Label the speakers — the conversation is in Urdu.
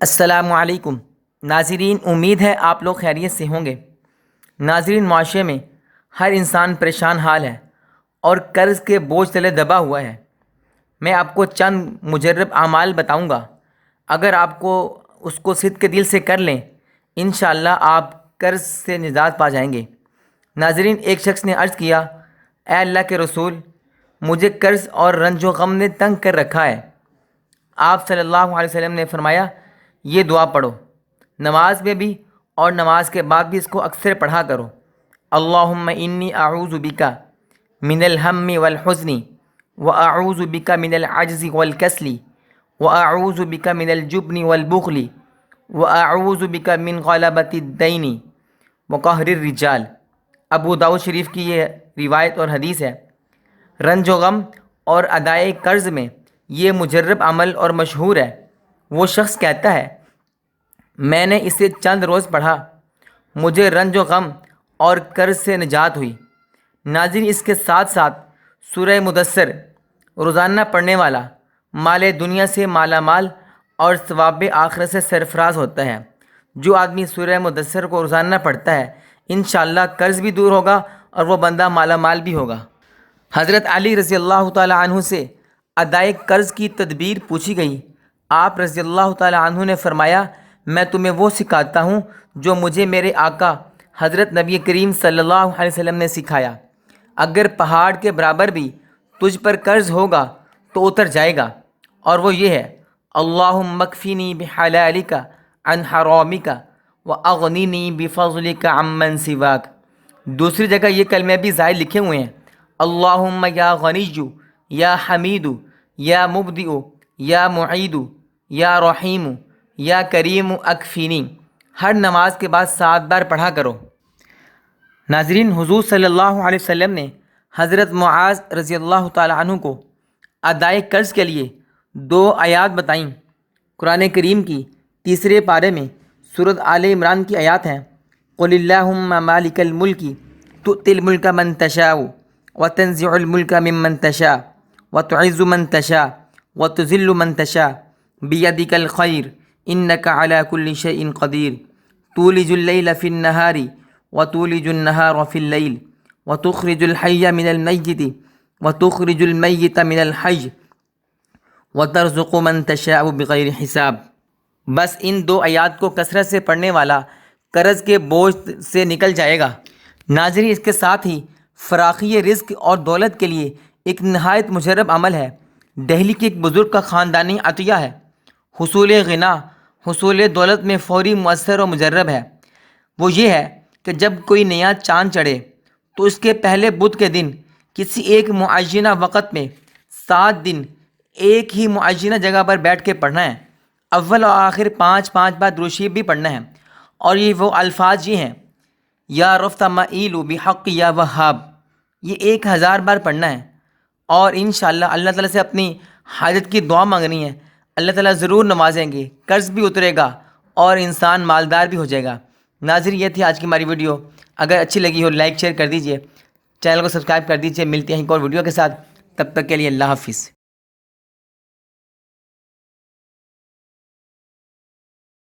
Speaker 1: السلام علیکم ناظرین، امید ہے آپ لوگ خیریت سے ہوں گے۔ ناظرین، معاشرے میں ہر انسان پریشان حال ہے اور قرض کے بوجھ تلے دبا ہوا ہے۔ میں آپ کو چند مجرب اعمال بتاؤں گا، اگر آپ کو اس کو صدق کے دل سے کر لیں انشاءاللہ آپ قرض سے نجات پا جائیں گے۔ ناظرین، ایک شخص نے عرض کیا، اے اللہ کے رسول، مجھے قرض اور رنج و غم نے تنگ کر رکھا ہے۔ آپ صلی اللہ علیہ وسلم نے فرمایا، یہ دعا پڑھو، نماز میں بھی اور نماز کے بعد بھی اس کو اکثر پڑھا کرو۔ اللہم انی اعوذ بک من الہم والحزن واعوذ بک من العجز والکسل واعوذ بک من الجبن والبخل واعوذ بک من غلبۃ الدین وقہر الرجال۔ ابو داؤد شریف کی یہ روایت اور حدیث ہے۔ رنج و غم اور ادائے قرض میں یہ مجرب عمل اور مشہور ہے۔ وہ شخص کہتا ہے، میں نے اسے چند روز پڑھا، مجھے رنج و غم اور قرض سے نجات ہوئی۔ ناظرین، اس کے ساتھ ساتھ سورہ مدثر روزانہ پڑھنے والا مال دنیا سے مالا مال اور ثواب آخرت سے سرفراز ہوتا ہے۔ جو آدمی سورہ مدثر کو روزانہ پڑھتا ہے انشاءاللہ قرض بھی دور ہوگا اور وہ بندہ مالا مال بھی ہوگا۔ حضرت علی رضی اللہ تعالی عنہ سے ادائے قرض کی تدبیر پوچھی گئی۔ آپ رضی اللہ تعالی عنہ نے فرمایا، میں تمہیں وہ سکھاتا ہوں جو مجھے میرے آقا حضرت نبی کریم صلی اللہ علیہ وسلم نے سکھایا۔ اگر پہاڑ کے برابر بھی تجھ پر قرض ہوگا تو اتر جائے گا، اور وہ یہ ہے، اللہم اکفینی بحلالک عن حرامک واغنینی بفضلک عمن سواک۔ دوسری جگہ یہ کلمے بھی زائد لکھے ہوئے ہیں، اللہم یا غنی یا حمید یا مبدئ یا معید یا رحیم یا کریم اکفینی۔ ہر نماز کے بعد 7 بار پڑھا کرو۔ ناظرین، حضور صلی اللہ علیہ وسلم نے حضرت معاذ رضی اللہ تعالی عنہ کو ادائے قرض کے لیے 2 آیات بتائیں۔ قرآن کریم کی تیسرے پارے میں سورۃ آل عمران کی آیات ہیں، قل اللہم مالک الملک تؤتی الملک من تشاء وتنزع الملک ممن تشاء وتعز من تشاء وتذل من تشاء بیدک الخیر انک علی کل شیء قدیر تولج اللیل فی النہار وتولج النہار فی اللیل وتخرج الحی من المیت وتخرج المیت من الحی وترزق من تشاء بغیر حساب۔ بس ان 2 آیات کو کثرت سے پڑھنے والا قرض کے بوجھ سے نکل جائے گا۔ ناظرین، اس کے ساتھ ہی فراخی رزق اور دولت کے لیے ایک نہایت مجرب عمل ہے۔ دہلی کے ایک بزرگ کا خاندانی عطیہ ہے۔ حصول غنا، حصول دولت میں فوری مؤثر و مجرب ہے۔ وہ یہ ہے کہ جب کوئی نیا چاند چڑھے تو اس کے پہلے بدھ کے دن کسی ایک معینہ وقت میں 7 دن ایک ہی معینہ جگہ پر بیٹھ کے پڑھنا ہے۔ اول اور آخر 5 بار درود شریف بھی پڑھنا ہے، اور یہ وہ الفاظ یہ ہیں، یا رفت معیل بحق یا وہاب، یہ 1000 بار پڑھنا ہے، اور انشاءاللہ اللہ تعالیٰ سے اپنی حاجت کی دعا مانگنی ہے۔ اللہ تعالیٰ ضرور نوازیں گے، قرض بھی اترے گا اور انسان مالدار بھی ہو جائے گا۔ ناظرین، یہ تھی آج کی ہماری ویڈیو۔ اگر اچھی لگی ہو لائک شیئر کر دیجئے، چینل کو سبسکرائب کر دیجئے۔ ملتے ہیں ایک اور ویڈیو کے ساتھ، تب تک کے لیے اللہ حافظ۔